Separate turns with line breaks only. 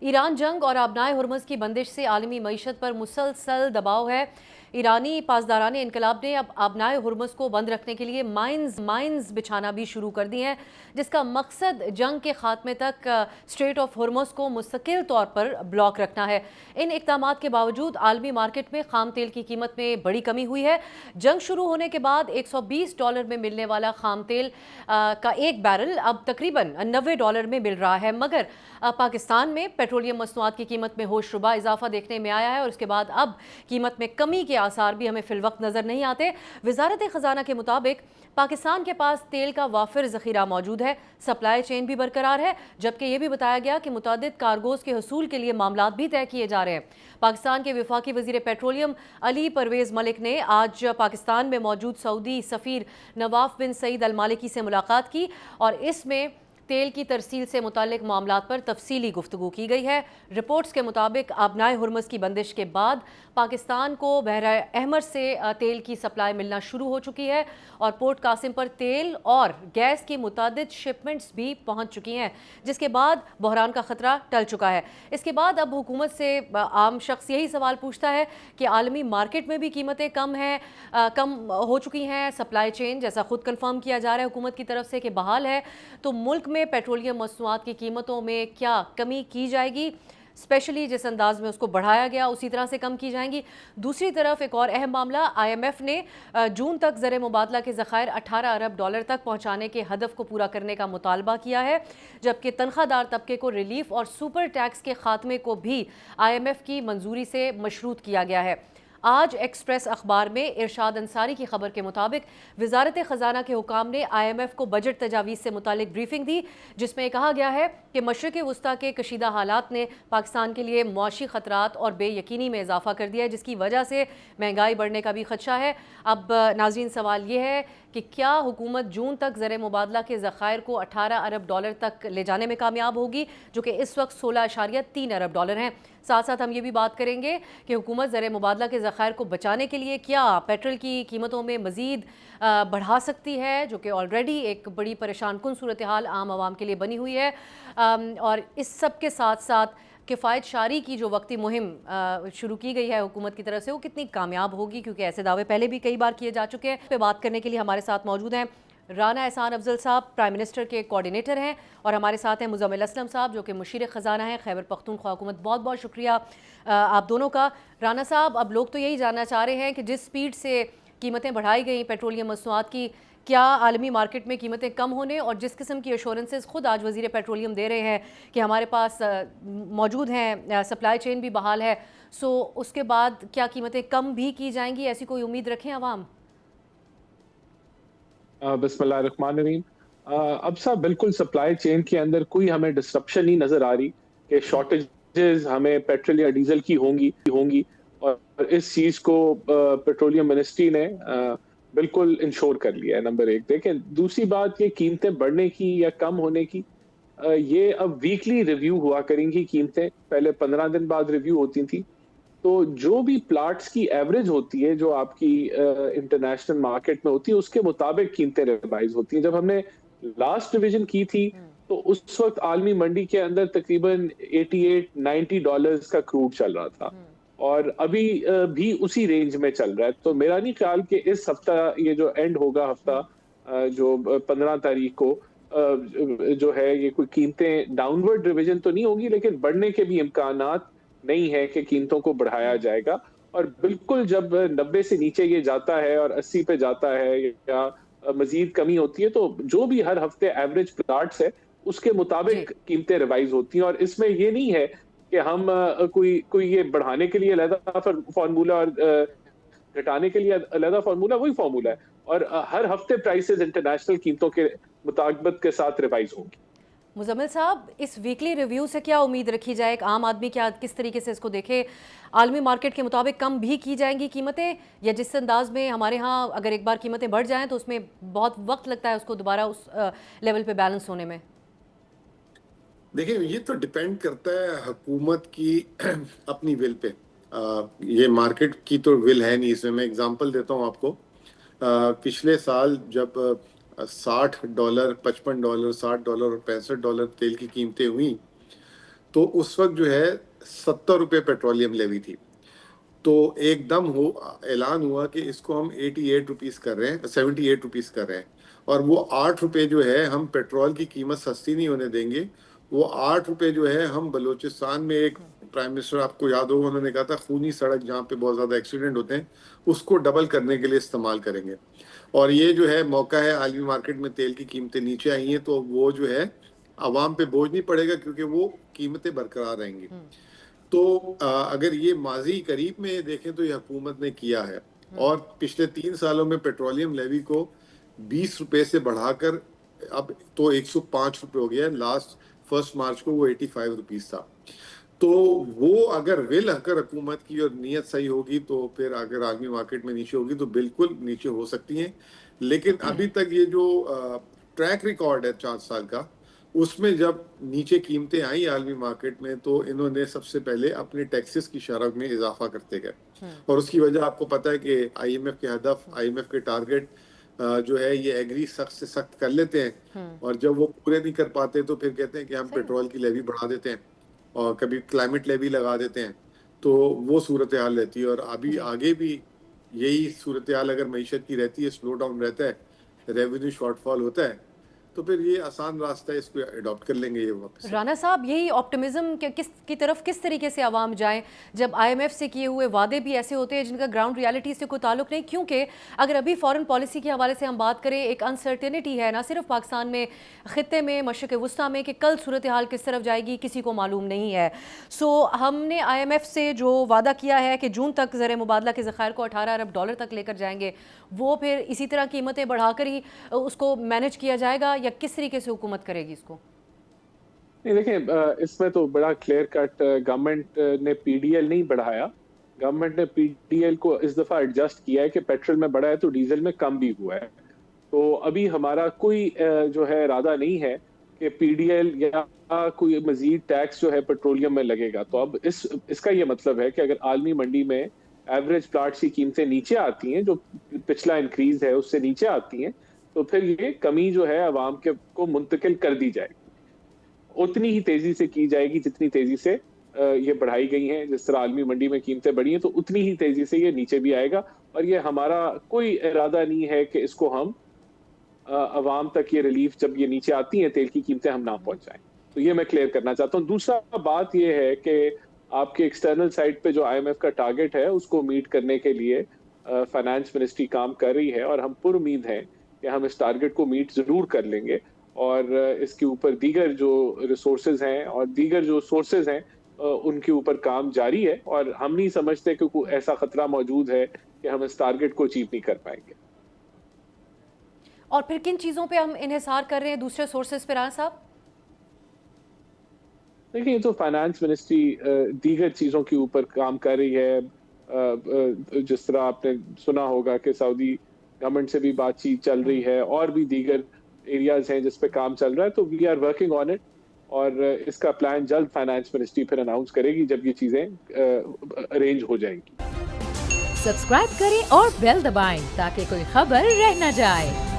Iran जंग और आबनाए Hormuz की बंदिश से आलमी मईशत पर मुसलसल दबाव है। ईरानी पासदारान इनकलाब ने अब आबनाए हुर्मुज़ को बंद रखने के लिए माइंस बिछाना भी शुरू कर दी हैं, जिसका मकसद जंग के खात्मे तक स्ट्रेट ऑफ हुर्मुज़ को मुस्तकिल तौर पर ब्लॉक रखना है। इन इक़दामात के बावजूद आलमी मार्केट में खाम तेल की कीमत में बड़ी कमी हुई है। जंग शुरू होने के बाद $120 में मिलने वाला खाम तेल का एक बैरल अब तकरीबन $90 में मिल रहा है, मगर पाकिस्तान में पेट्रोलियम मसनूआत की कीमत में होशरुबा इजाफा देखने में आया है और उसके बाद अब कीमत में कमी के आसार भी हमें फिलवक्त नजर नहीं आते। वजारत खजाना के मुताबिक पाकिस्तान के पास तेल का वाफिर जखीरा मौजूद है, सप्लाई चेन भी बरकरार है, जबकि यह भी बताया गया कि मुतादिद कार्गोज के हसूल के लिए मामला भी तय किए जा रहे हैं। पाकिस्तान के वफाकी वजीर पेट्रोलियम अली परवेज मलिक ने आज पाकिस्तान में मौजूद सऊदी सफ़ीर नवाफ बिन सईद अल मालिकी से मुलाकात की और इसमें तेल की तरसील से मुतालिक मामलात पर तफसीली गुफ्तगू की गई है। रिपोर्ट्स के मुताबिक आबनाए हुर्मुज़ की बंदिश के बाद पाकिस्तान को बहरा अहमर से तेल की सप्लाई मिलना शुरू हो चुकी है और पोर्ट कासिम पर तेल और गैस की मुतादिद शिपमेंट्स भी पहुंच चुकी हैं, जिसके बाद बहरान का ख़तरा टल चुका है। इसके बाद अब हुकूमत से आम शख्स यही सवाल पूछता है कि आलमी मार्केट में भी कीमतें कम हो चुकी हैं, सप्लाई चेन जैसा खुद कन्फर्म किया जा रहा है हुकूमत की तरफ से कि बहाल है, तो मुल्क में पेट्रोलियम मसनूआत की कीमतों में क्या कमी की जाएगी, स्पेशली जिस अंदाज में उसको बढ़ाया गया उसी तरह से कम की जाएंगी। दूसरी तरफ एक और अहम मामला, IMF ने जून तक ज़र मुबादला के ज़खायर $18 अरब तक पहुंचाने के हदफ को पूरा करने का मुतालबा किया है, जबकि तनख्वाहदार तबके को रिलीफ और सुपर टैक्स के खात्मे को भी IMF की मंजूरी से मशरूत किया गया है। आज एक्सप्रेस अखबार में इरशाद अंसारी की खबर के मुताबिक वजारत ख़जाना के हुकाम ने IMF को बजट तजावीज़ से मुतालिक ब्रीफिंग दी, जिसमें कहा गया है कि मशरिक़ वस्ता के कशीदा हालात ने पाकिस्तान के लिए मुआशी ख़तरात और बेयकीनी में इजाफा कर दिया है, जिसकी वजह से महंगाई बढ़ने का भी खदशा है। अब नाज़रीन सवाल ये है कि क्या हुकूमत जून तक ज़र मुबादला के ज़खायर को $18 अरब तक ले जाने में कामयाब होगी, जो कि इस वक्त $16.3 अरब हैं। साथ साथ हम ये भी बात करेंगे कि हुकूमत ज़र मुबादला के ज़खायर को बचाने के लिए क्या पेट्रोल की कीमतों में मज़ीद बढ़ा सकती है, जो कि ऑलरेडी एक बड़ी परेशान कुन सूरत हाल आम आवाम के लिए बनी हुई है। और इस सब के साथ साथ किफ़ायत शारी की जो वक्ती मुहिम शुरू की गई है हुकूमत की तरफ से, वो कितनी कामयाब होगी, क्योंकि ऐसे दावे पहले भी कई बार किए जा चुके हैं। पे बात करने के लिए हमारे साथ मौजूद हैं राना एहसान अफजल साहब, प्राइम मिनिस्टर के कोऑर्डिनेटर हैं, और हमारे साथ हैं मुज़म्मिल असलम साहब, जो कि मुशीर ख़जाना हैं खैबर पख्तूनख्वा हुकूमत। बहुत बहुत शुक्रिया आप दोनों का। राना साहब, अब लोग तो यही जानना चाह रहे हैं कि जिस स्पीड से कीमतें बढ़ाई गई पेट्रोलियम मसनूआत की, क्या आलमी मार्केट में कीमतें कम होने और जिस किस्म की एश्योरेंसेस खुद आज वज़ीर पेट्रोलियम दे रहे हैं कि हमारे पास मौजूद हैं, सप्लाई चेन भी बहाल है, सो उसके बाद क्या कीमतें कम भी की जाएंगी, ऐसी कोई उम्मीद रखें अवाम?
बिस्मिल्लाहिर्रहमानिर्रहीम। अब साहब बिल्कुल सप्लाई चेन के अंदर कोई हमें डिस्रप्शन नहीं नजर आ रही कि शॉर्टेजेस हमें पेट्रोल या डीजल की होंगी और इस चीज को पेट्रोलियम मिनिस्ट्री ने बिल्कुल इंश्योर कर लिया है। नंबर एक। देखें, दूसरी बात, ये कीमतें बढ़ने की या कम होने की, ये अब वीकली रिव्यू हुआ करेंगी कीमतें। पहले 15 दिन बाद रिव्यू होती थी। तो जो भी प्लाट्स की एवरेज होती है, जो आपकी इंटरनेशनल मार्केट में होती है, उसके मुताबिक कीमतें रिवाइज होती हैं। जब हमने लास्ट रिवीजन की थी तो उस वक्त आलमी मंडी के अंदर तकरीबन $88-90 का क्रूड चल रहा था और अभी भी उसी रेंज में चल रहा है। तो मेरा नहीं ख्याल कि इस हफ्ता, ये जो एंड होगा हफ्ता, जो 15 तारीख को जो है, ये कोई कीमतें डाउनवर्ड रिवीजन तो नहीं होगी, लेकिन बढ़ने के भी इम्कानात नहीं है कि कीमतों को बढ़ाया जाएगा। और बिल्कुल जब 90 से नीचे ये जाता है और 80 पे जाता है या मजीद कमी होती है, तो जो भी हर हफ्ते एवरेज प्लाट्स है उसके मुताबिक कीमतें रिवाइज होती हैं। और इसमें ये नहीं है कि हम कोई ये बढ़ाने के लिए अलग फार्मूला और घटाने के लिए अलग फार्मूला, वही फार्मूला है। और हर हफ्ते प्राइसेस इंटरनेशनल कीमतों के मुताबिक के साथ रिवाइज होंगी।
मुजम्मिल साहब, इस वीकली रिव्यू से क्या उम्मीद रखी जाए? एक आम आदमी क्या किस तरीके से इसको देखे? आलमी मार्केट के मुताबिक कम भी की जाएंगी कीमतें, या जिस अंदाज में हमारे यहाँ अगर एक बार कीमतें बढ़ जाएं तो उसमें बहुत वक्त लगता है उसको दोबारा उस लेवल पे बैलेंस होने में?
देखिए, ये तो डिपेंड करता है हुकूमत की अपनी विल पे। ये मार्केट की तो विल है नहीं इसमें। मैं एग्जांपल देता हूँ आपको। पिछले साल जब $60, $55, $60 और $65 तेल की कीमतें हुई, तो उस वक्त जो है 70 रुपए पेट्रोलियम लेवी थी। तो एकदम ऐलान हुआ कि इसको हम 88 रुपीस कर रहे हैं, 78 रुपीस कर रहे हैं, और वो 8 रुपए जो है हम पेट्रोल की कीमत सस्ती नहीं होने देंगे। वो 8 रुपए जो है हम बलूचिस्तान में, एक प्राइम मिनिस्टर आपको याद होगा उन्होंने कहा था खूनी सड़क जहाँ पे बहुत ज्यादा एक्सीडेंट होते हैं उसको डबल करने के लिए इस्तेमाल करेंगे। और ये जो है मौका है, आलमी मार्केट में तेल की कीमतें नीचे आई हैं तो वो जो है आवाम पे बोझ नहीं पड़ेगा क्योंकि वो कीमतें बरकरार रहेंगी। तो अगर ये माजी करीब में देखें तो ये हुकूमत ने किया है, और पिछले 3 सालों में पेट्रोलियम लेवी को 20 रुपए से बढ़ाकर अब तो 105 रुपए हो गया। लास्ट 1 मार्च को वो 85 रुपीज था। तो वो अगर विल अगर हुकूमत की और नीयत सही होगी तो फिर अगर आलमी मार्केट में नीचे होगी तो बिल्कुल नीचे हो सकती हैं। लेकिन अभी तक ये जो ट्रैक रिकॉर्ड है 4 साल का, उसमें जब नीचे कीमतें आई आलमी मार्केट में तो इन्होंने सबसे पहले अपने टैक्सेस की शरह में इजाफा करते गए। और उसकी वजह आपको पता है कि आईएमएफ के हदफ, आईएमएफ के टारगेट जो है ये एग्री सख्त से सख्त कर लेते हैं, और जब वो पूरे नहीं कर पाते तो फिर कहते हैं कि हम पेट्रोल की लेवी बढ़ा देते हैं और कभी क्लाइमेट लेवी लगा देते हैं। तो वो सूरत हाल रहती है, और अभी आगे भी यही सूरत हाल अगर मईशत की रहती है, स्लो डाउन रहता है, रेवेन्यू शॉर्टफॉल होता है, तो फिर ये आसान रास्ता है, इसको अडॉप्ट कर लेंगे ये वापस।
राना साहब, यही ऑप्टिमिज्म की तरफ किस तरीके से आवाम जाए जब आईएमएफ से किए हुए वादे भी ऐसे होते हैं जिनका ग्राउंड रियलिटी से कोई ताल्लुक नहीं? क्योंकि अगर अभी फॉरेन पॉलिसी के हवाले से हम बात करें, एक अनसर्टेनिटी है ना सिर्फ पाकिस्तान में, ख़ित्ते में, मशरिक़ वुस्ता में, कि कल सूरत हाल किस तरफ जाएगी किसी को मालूम नहीं है। सो हमने आईएमएफ से जो वादा किया है कि जून तक ज़र मुबादला के ज़खायर को $18 अरब तक लेकर जाएंगे, वो फिर इसी तरह कीमतें बढ़ाकर ही उसको मैनेज किया जाएगा, या किस तरीके से हुकूमत करेगी इसको?
नहीं, देखें, इसमें तो बड़ा क्लियर कट गवर्नमेंट ने पीडीएल नहीं बढ़ाया। गवर्नमेंट ने पीडीएल को इस दफा एडजस्ट किया है कि पेट्रोल में बढ़ा है तो डीजल में कम भी हुआ है। तो अभी हमारा कोई जो है इरादा नहीं है कि पीडीएल या कोई मजीद टैक्स जो है पेट्रोलियम में लगेगा। तो अब इसका ये मतलब है कि अगर आलमी मंडी में एवरेज प्लाट्स की कीमतें नीचे आती हैं, जो पिछला इंक्रीज है उससे नीचे आती हैं, तो फिर ये कमी जो है आवाम के को मुंतकिल कर दी जाएगी। उतनी ही तेजी से की जाएगी जितनी तेजी से ये बढ़ाई गई हैं। जिस तरह आलमी मंडी में कीमतें बढ़ी हैं तो उतनी ही तेजी से ये नीचे भी आएगा। और ये हमारा कोई इरादा नहीं है कि इसको हम आवाम तक ये रिलीफ जब ये नीचे आती हैं तेल की कीमतें हम ना पहुंचाएं। तो ये मैं क्लियर करना चाहता हूँ। दूसरा बात ये है कि आपके एक्सटर्नल साइड पे जो आईएमएफ का टारगेट है उसको मीट करने के लिए फाइनेंस मिनिस्ट्री काम कर रही है, और हम पुरुमीद हैं कि हम इस टारगेट को मीट जरूर कर लेंगे। और इसके ऊपर दीगर जो रिसोर्सेज हैं और दीगर जो सोर्सेज हैं उनके ऊपर काम जारी है, और हम नहीं समझते कि कोई ऐसा खतरा मौजूद है कि हम इस टारगेट को अचीव नहीं कर पाएंगे।
और फिर किन चीज़ों पे हम इन्हिसार कर रहे हैं दूसरे सोर्सेज पे राना साहब?
देखिए, तो फाइनेंस मिनिस्ट्री दीगर चीज़ों के ऊपर काम कर रही है। जिस तरह आपने सुना होगा कि सऊदी गवर्नमेंट से भी बातचीत चल रही है, और भी दीगर एरियाज हैं जिस पे काम चल रहा है। तो we are working on it, और इसका प्लान जल्द फाइनेंस मिनिस्ट्री फिर अनाउंस करेगी जब ये चीज़ें अरेंज हो जाएंगी।
सब्सक्राइब करें और बेल दबाएं ताकि कोई खबर रह न जाए।